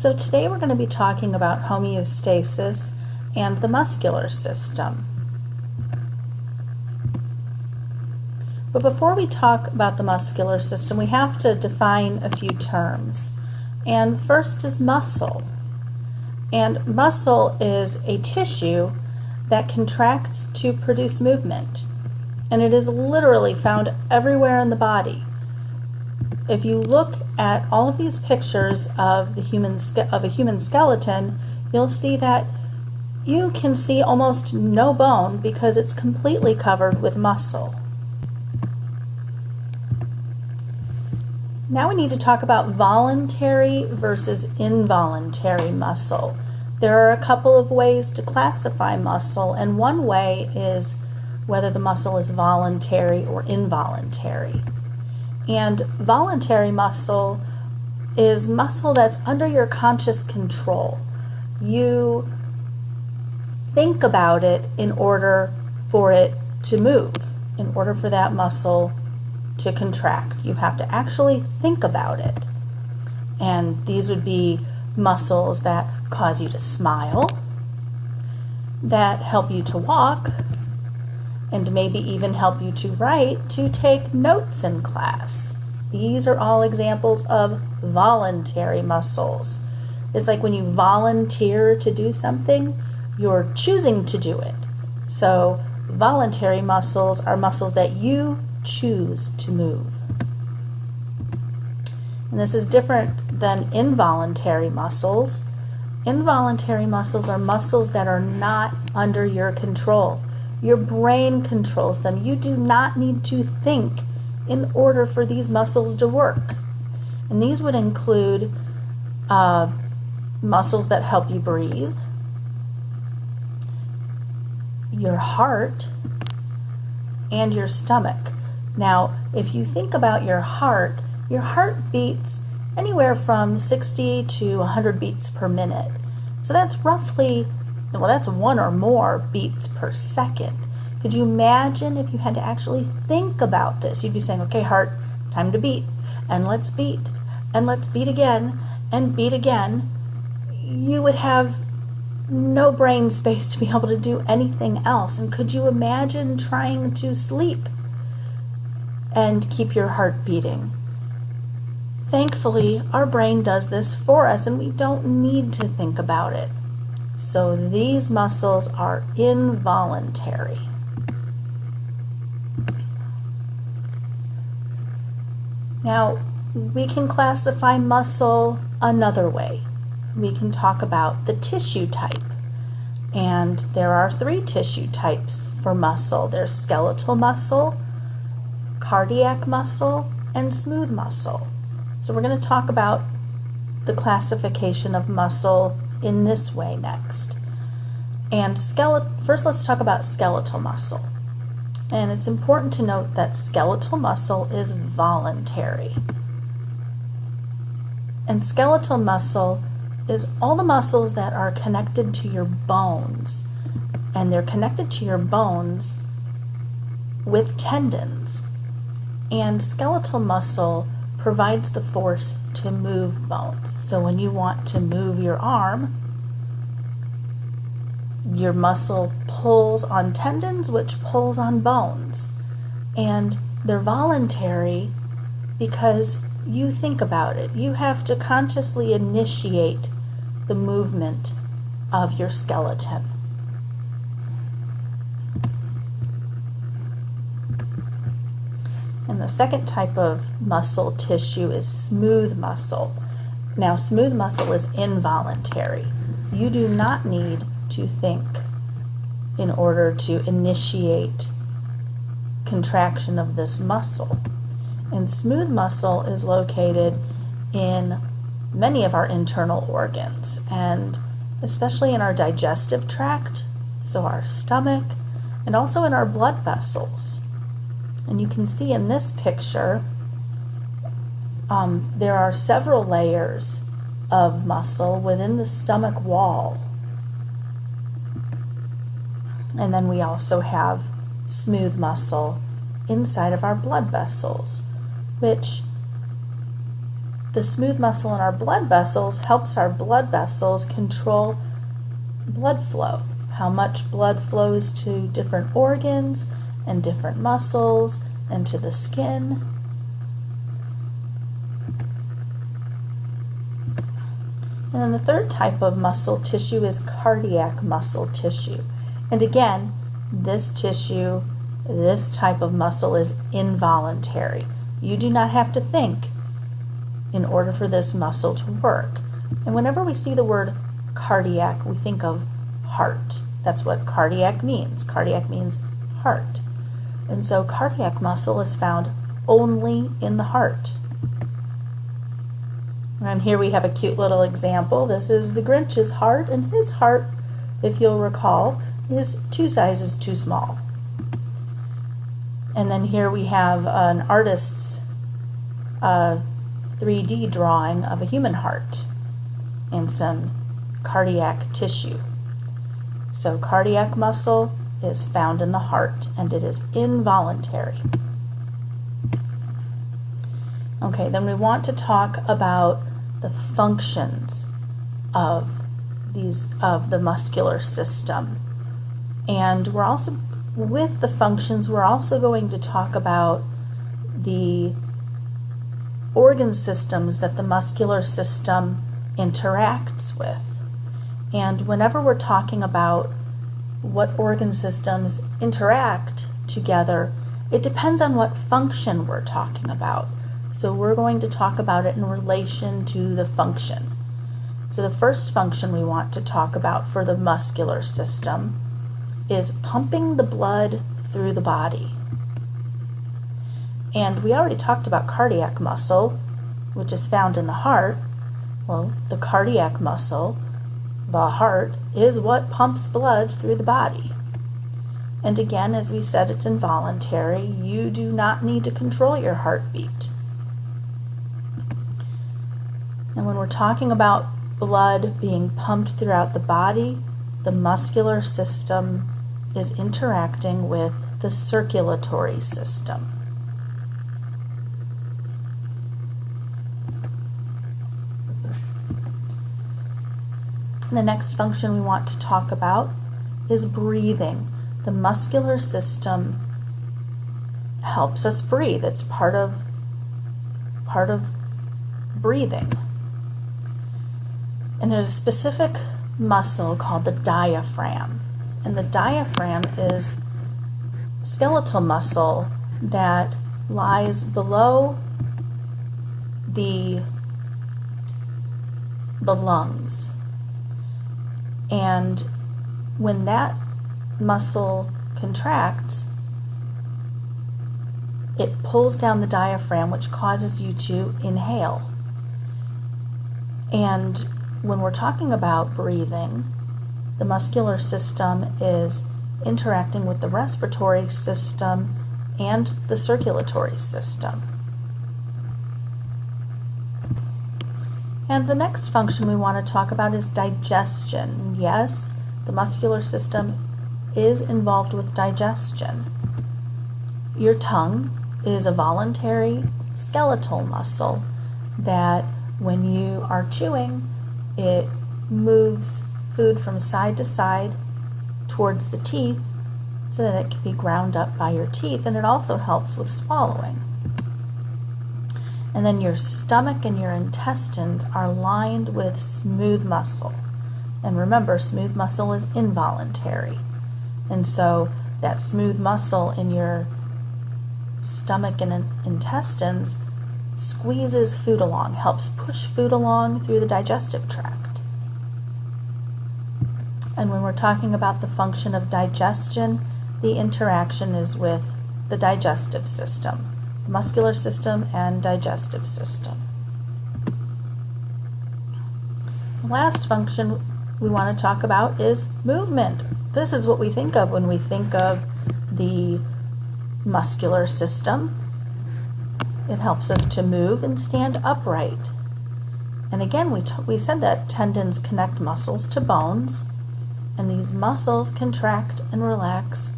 So today we're going to be talking about homeostasis and the muscular system. But before we talk about the muscular system, we have to define a few terms. And first is muscle. And muscle is a tissue that contracts to produce movement. And it is literally found everywhere in the body. If you look at all of these pictures of a human skeleton, you'll see that you can see almost no bone because it's completely covered with muscle. Now we need to talk about voluntary versus involuntary muscle. There are a couple of ways to classify muscle, and one way is whether the muscle is voluntary or involuntary. And voluntary muscle is muscle that's under your conscious control. You think about it in order for it to move, in order for that muscle to contract. You have to actually think about it. And these would be muscles that cause you to smile, that help you to walk, and maybe even help you to write, to take notes in class. These are all examples of voluntary muscles. It's like when you volunteer to do something, you're choosing to do it. So voluntary muscles are muscles that you choose to move. And this is different than involuntary muscles. Involuntary muscles are muscles that are not under your control. Your brain controls them. You do not need to think in order for these muscles to work. And these would include muscles that help you breathe, your heart, and your stomach. Now, if you think about your heart beats anywhere from 60 to 100 beats per minute. So that's roughly, well, that's one or more beats per second. Could you imagine if you had to actually think about this? You'd be saying, okay, heart, time to beat, and let's beat, and let's beat again, and beat again. You would have no brain space to be able to do anything else. And could you imagine trying to sleep and keep your heart beating? Thankfully, our brain does this for us, and we don't need to think about it. So these muscles are involuntary. Now, we can classify muscle another way. We can talk about the tissue type. And there are 3 tissue types for muscle. There's skeletal muscle, cardiac muscle, and smooth muscle. So we're going to talk about the classification of muscle in this way next. And first let's talk about skeletal muscle. And it's important to note that skeletal muscle is voluntary. And skeletal muscle is all the muscles that are connected to your bones. And they're connected to your bones with tendons. And skeletal muscle provides the force to move bones. So when you want to move your arm, your muscle pulls on tendons, which pulls on bones. And they're voluntary because you think about it. You have to consciously initiate the movement of your skeleton. And the second type of muscle tissue is smooth muscle. Now, smooth muscle is involuntary. You do not need to think in order to initiate contraction of this muscle. And smooth muscle is located in many of our internal organs, and especially in our digestive tract, so our stomach, and also in our blood vessels. And you can see in this picture, there are several layers of muscle within the stomach wall. And then we also have smooth muscle inside of our blood vessels, which the smooth muscle in our blood vessels helps our blood vessels control blood flow, how much blood flows to different organs and different muscles and to the skin. And then the third type of muscle tissue is cardiac muscle tissue. And again, this tissue, this type of muscle is involuntary. You do not have to think in order for this muscle to work. And whenever we see the word cardiac, we think of heart. That's what cardiac means. Cardiac means heart. And so cardiac muscle is found only in the heart. And here we have a cute little example. This is the Grinch's heart, and his heart, if you'll recall, is 2 sizes too small. And then here we have an artist's 3D drawing of a human heart and some cardiac tissue. So cardiac muscle is found in the heart, and it is involuntary. Okay, then we want to talk about the functions of the muscular system. And we're also, with the functions, we're also going to talk about the organ systems that the muscular system interacts with. And whenever we're talking about what organ systems interact together, it depends on what function we're talking about. So we're going to talk about it in relation to the function. So the first function we want to talk about for the muscular system is pumping the blood through the body. And we already talked about cardiac muscle, which is found in the heart. Well, the cardiac muscle, the heart, is what pumps blood through the body. And again, as we said, it's involuntary. You do not need to control your heartbeat. And when we're talking about blood being pumped throughout the body, the muscular system is interacting with the circulatory system. The next function we want to talk about is breathing. The muscular system helps us breathe. It's part of breathing. And there's a specific muscle called the diaphragm. And the diaphragm is skeletal muscle that lies below the lungs. And when that muscle contracts, it pulls down the diaphragm, which causes you to inhale. And when we're talking about breathing, the muscular system is interacting with the respiratory system and the circulatory system. And the next function we want to talk about is digestion. Yes, the muscular system is involved with digestion. Your tongue is a voluntary skeletal muscle that when you are chewing, it moves food from side to side towards the teeth so that it can be ground up by your teeth, and it also helps with swallowing. And then your stomach and your intestines are lined with smooth muscle. And remember, smooth muscle is involuntary. And so that smooth muscle in your stomach and intestines squeezes food along, helps push food along through the digestive tract. And when we're talking about the function of digestion, the interaction is with the digestive system, muscular system and digestive system. The last function we want to talk about is movement. This is what we think of when we think of the muscular system. It helps us to move and stand upright. And again, we said that tendons connect muscles to bones, and these muscles contract and relax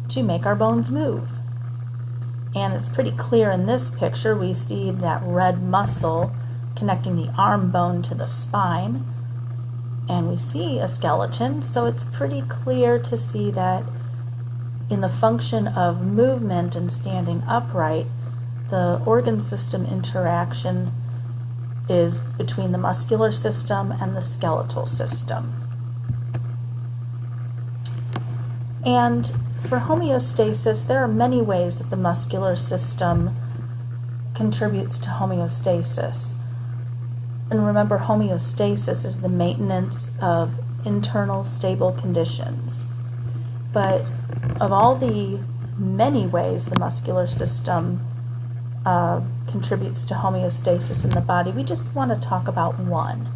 to make our bones move. And it's pretty clear in this picture. We see that red muscle connecting the arm bone to the spine. And we see a skeleton, so it's pretty clear to see that in the function of movement and standing upright, the organ system interaction is between the muscular system and the skeletal system. And for homeostasis, there are many ways that the muscular system contributes to homeostasis. And remember, homeostasis is the maintenance of internal stable conditions. But of all the many ways the muscular system contributes to homeostasis in the body, we just want to talk about one,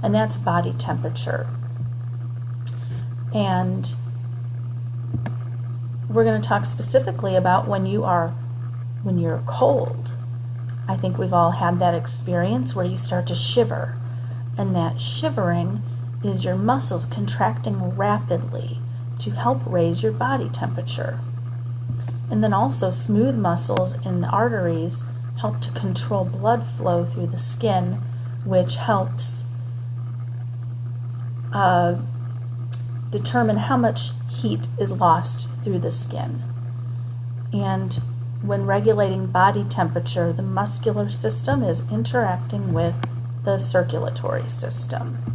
and that's body temperature. And we're going to talk specifically about when you're cold. I think we've all had that experience where you start to shiver, and that shivering is your muscles contracting rapidly to help raise your body temperature. And then also smooth muscles in the arteries help to control blood flow through the skin, which helps determine how much heat is lost through the skin. And when regulating body temperature, the muscular system is interacting with the circulatory system.